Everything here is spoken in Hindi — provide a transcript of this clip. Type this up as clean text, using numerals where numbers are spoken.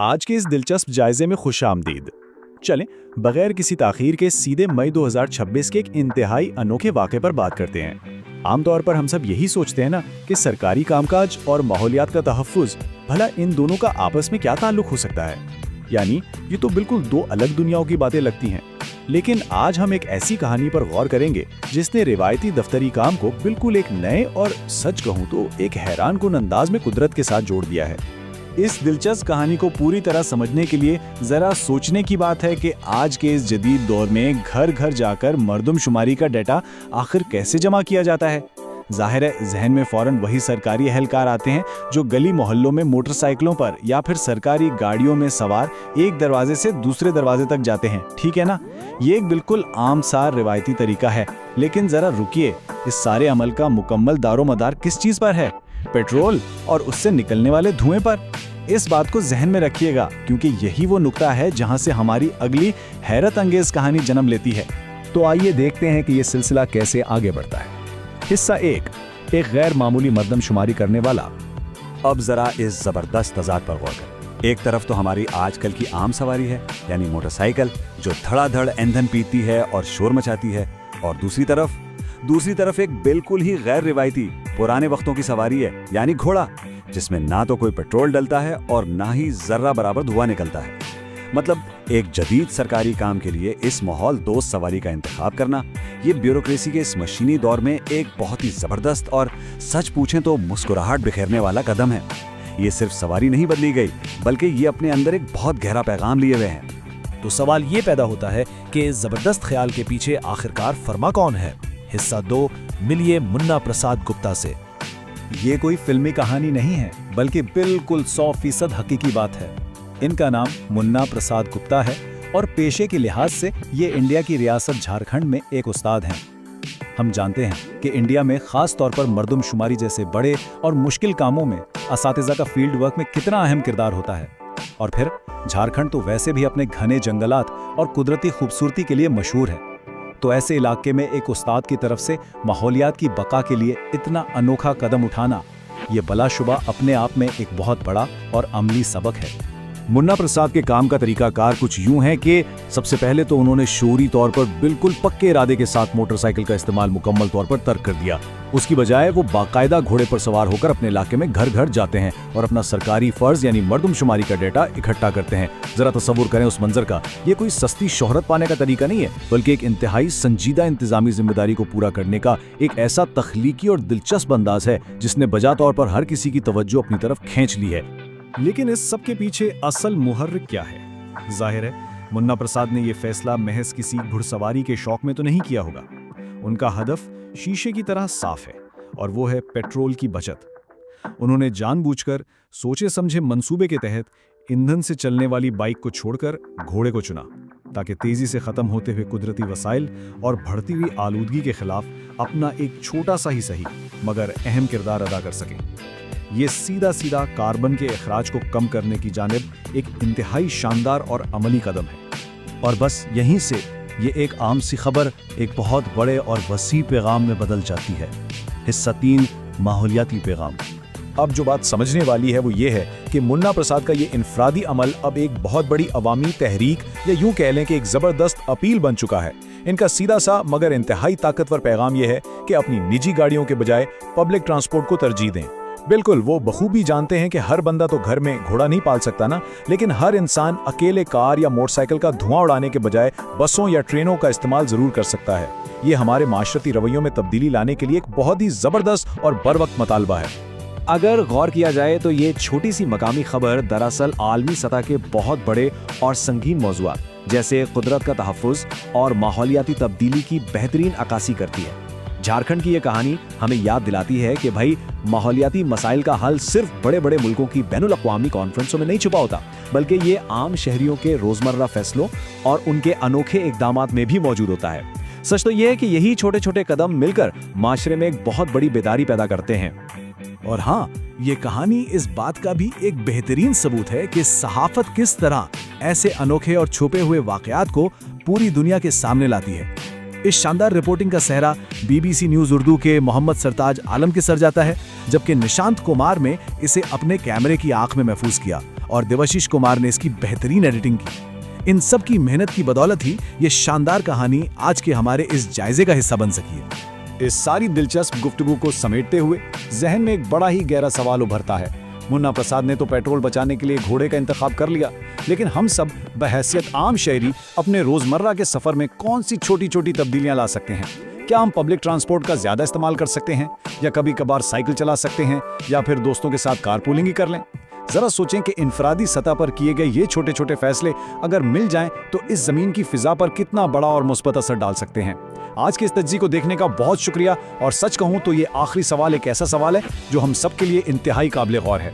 आज के इस दिलचस्प जायजे में खुशामदीद। चलें बगैर किसी ताखीर के सीधे मई 2026 के एक इंतहाई अनोखे वाक़े पर बात करते हैं। आमतौर पर हम सब यही सोचते हैं ना कि सरकारी कामकाज और माहौलियात का तहफ़्फ़ुज़, भला इन दोनों का आपस में क्या ताल्लुक हो सकता है। यानी ये तो बिल्कुल दो अलग दुनियाओं की बातें लगती हैं। लेकिन आज हम एक ऐसी कहानी पर गौर करेंगे जिसने रिवायती दफ्तरी काम को बिल्कुल एक नए और सच कहूँ तो एक हैरानकुन अंदाज में कुदरत के साथ जोड़ दिया है। इस दिलचस्प कहानी को पूरी तरह समझने के लिए जरा सोचने की बात है कि आज के इस जदीद दौर में घर घर जाकर मरदमशुमारी का डेटा आखिर कैसे जमा किया जाता है। जाहिर है जहन में फौरन वही सरकारी एहलकार आते हैं जो गली मोहल्लों में मोटरसाइकिलों पर या फिर सरकारी गाड़ियों में सवार एक दरवाजे से दूसरे दरवाजे तक जाते हैं, ठीक है ना। ये एक बिल्कुल आम सा रिवायती तरीका है, लेकिन जरा रुकिए, इस सारे अमल का मुकम्मल दारोमदार किस चीज पर है? पेट्रोल और उससे निकलने वाले धुएं पर। इस बात को जहन में रखिएगा, क्योंकि यही वो नुक्ता है जहां से हमारी अगली हैरत अंगेज कहानी जन्म लेती है। तो आइए देखते हैं कि ये सिलसिला कैसे आगे बढ़ता है। हिस्सा एक गैर मामूली मर्दमशुमारी करने वाला। अब जरा इस जबरदस्त तजाद पर गौर करें। एक तरफ तो हमारी आजकल की आम सवारी है, यानी मोटरसाइकिल, जो धड़ाधड़ ईंधन पीती है और शोर मचाती है, और दूसरी तरफ एक बिल्कुल ही गैर रिवायती पुराने वक्तों की सवारी है, यानी घोड़ा, जिसमें ना तो कोई पेट्रोल डलता है और ना ही जर्रा बराबर धुआं निकलता है। मतलब एक जदीद सरकारी काम के लिए इस माहौल दोस्त सवारी का इंतखाब करना, ये ब्यूरोक्रेसी के इस मशीनी दौर में एक बहुत ही जबरदस्त और सच पूछें तो मुस्कुराहट बिखेरने वाला कदम है। ये सिर्फ सवारी नहीं बदली गई, बल्कि ये अपने अंदर एक बहुत गहरा पैगाम लिए हुए हैं। तो सवाल ये पैदा होता है कि इस जबरदस्त ख्याल के पीछे आखिरकार फरमा कौन है। हिस्सा 2, मिलिए मुन्ना प्रसाद गुप्ता से। ये कोई फिल्मी कहानी नहीं है, बल्कि बिल्कुल 100% हकीकी बात है। इनका नाम मुन्ना प्रसाद गुप्ता है और पेशे के लिहाज से ये इंडिया की रियासत झारखंड में एक उस्ताद हैं। हम जानते हैं कि इंडिया में खास तौर पर मर्दमशुमारी जैसे बड़े और मुश्किल कामों में असातिज़ा का फील्ड वर्क में कितना अहम किरदार होता है। और फिर झारखंड तो वैसे भी अपने घने जंगलात और कुदरती खूबसूरती के लिए मशहूर है। तो ऐसे इलाके में एक उस्ताद की तरफ से माहौलियात की बका के लिए इतना अनोखा कदम उठाना, ये बलाशुबा अपने आप में एक बहुत बड़ा और अमली सबक है। मुन्ना प्रसाद के काम का तरीकाकार कुछ यूं है कि सबसे पहले तो उन्होंने शोरी तौर पर बिल्कुल पक्के इरादे के साथ मोटरसाइकिल का इस्तेमाल मुकम्मल तौर पर तर्क कर दिया। उसकी बजाय वो बाकायदा घोड़े पर सवार होकर अपने इलाके में घर घर जाते हैं और अपना सरकारी फर्ज यानी मर्दमशुमारी का डेटा इकट्ठा करते हैं। जरा तसव्वुर करें उस मंजर का। ये कोई सस्ती शोहरत पाने का तरीका नहीं है, बल्कि एक इंतहाई संजीदा इंतजामी जिम्मेदारी को पूरा करने का एक ऐसा तख्लीकी और दिलचस्प अंदाज है जिसने बजा तौर पर हर किसी की तवज्जो अपनी तरफ खींच ली है। लेकिन इस सब के पीछे असल मुहर्रिक क्या है? जाहिर है मुन्ना प्रसाद ने यह फैसला महज किसी घुड़सवारी के शौक में तो नहीं किया होगा। उनका हदफ शीशे की तरह साफ है, और वो है पेट्रोल की बचत। उन्होंने जानबूझकर सोचे समझे मंसूबे के तहत ईंधन से चलने वाली बाइक को छोड़कर घोड़े को चुना, ताकि तेजी से खत्म होते हुए कुदरती वसाइल और बढ़ती हुई आलूदगी के खिलाफ अपना एक छोटा सा ही सही मगर अहम किरदार अदा कर सकें। ये सीधा सीधा कार्बन के अखराज को कम करने की जानिब एक इंतहाई शानदार और अमली कदम है। और बस यहीं से ये एक आम सी खबर एक बहुत बड़े और वसी पैगाम में बदल जाती है। हिस्सा 3, माहौलियाती पैगाम। अब जो बात समझने वाली है वो ये है कि मुन्ना प्रसाद का ये इनफरादी अमल अब एक बहुत बड़ी अवामी तहरीक या यूं कह लें कि एक जबरदस्त अपील बन चुका है। इनका सीधा सा मगर इंतहाई ताकतवर पैगाम ये है कि अपनी निजी गाड़ियों के बजाय पब्लिक ट्रांसपोर्ट को तरजीह दें। बिल्कुल, वो बखूबी जानते हैं कि हर बंदा तो घर में घोड़ा नहीं पाल सकता ना, लेकिन हर इंसान अकेले कार या मोटरसाइकिल का धुआं उड़ाने के बजाय बसों या ट्रेनों का इस्तेमाल जरूर कर सकता है। ये हमारे माशरती रवैयों में तब्दीली लाने के लिए एक बहुत ही जबरदस्त और बरवक्त मुतालबा है। अगर गौर किया जाए तो ये छोटी सी मकामी खबर दरअसल आलमी सतह के बहुत बड़े और संगीन मौज़ूआत जैसे कुदरत का तहफ़्फ़ुज़ और माहौलियाती तब्दीली की बेहतरीन अक्कासी करती है। झारखंड की ये कहानी हमें याद दिलाती है कि भाई माहौलियाती मसाइल का हल सिर्फ बड़े बड़े मुल्कों की बैनुल अक़वामी कॉन्फ्रेंसों में नहीं छुपा होता, बल्कि ये आम शहरियों के रोजमर्रा फैसलों और उनके अनोखे इक़दामात में भी मौजूद होता है। सच तो ये है कि यही छोटे छोटे कदम मिलकर माशरे में एक बहुत बड़ी बेदारी पैदा करते हैं। और हाँ, ये कहानी इस बात का भी एक बेहतरीन सबूत है कि सहाफत किस तरह ऐसे अनोखे और छुपे हुए वाक़यात को पूरी दुनिया के सामने लाती है। इस शानदार रिपोर्टिंग का सहरा BBC न्यूज़ उर्दू के मोहम्मद सरताज आलम के सर जाता है, जबकि निशांत कुमार ने इसे अपने कैमरे की आंख में महफूज किया और देवाशीष कुमार ने इसकी बेहतरीन एडिटिंग की। इन सब की मेहनत की बदौलत ही ये शानदार कहानी आज के हमारे इस जायजे का हिस्सा बन सकी है। इस सारी दिलचस्प गुफ्तगू को समेटते हुए जहन में एक बड़ा ही गहरा सवाल उभरता है। मुन्ना प्रसाद ने तो पेट्रोल बचाने के लिए घोड़े का इंतखाब कर लिया, लेकिन हम सब बहैसियत आम शहरी अपने रोजमर्रा के सफर में कौन सी छोटी छोटी तब्दीलियां ला सकते हैं? क्या हम पब्लिक ट्रांसपोर्ट का ज्यादा इस्तेमाल कर सकते हैं, या कभी कभार साइकिल चला सकते हैं, या फिर दोस्तों के साथ कारपूलिंग ही कर लें? जरा सोचें कि इनफरादी सतह पर किए गए ये छोटे छोटे फैसले अगर मिल जाएं तो इस जमीन की फिजा पर कितना बड़ा और मुस्बत असर डाल सकते हैं। आज के इस तज्ज़िये को देखने का बहुत शुक्रिया, और सच कहूं तो ये आखिरी सवाल एक ऐसा सवाल है जो हम सब के लिए इंतहाई काबिल गौर है।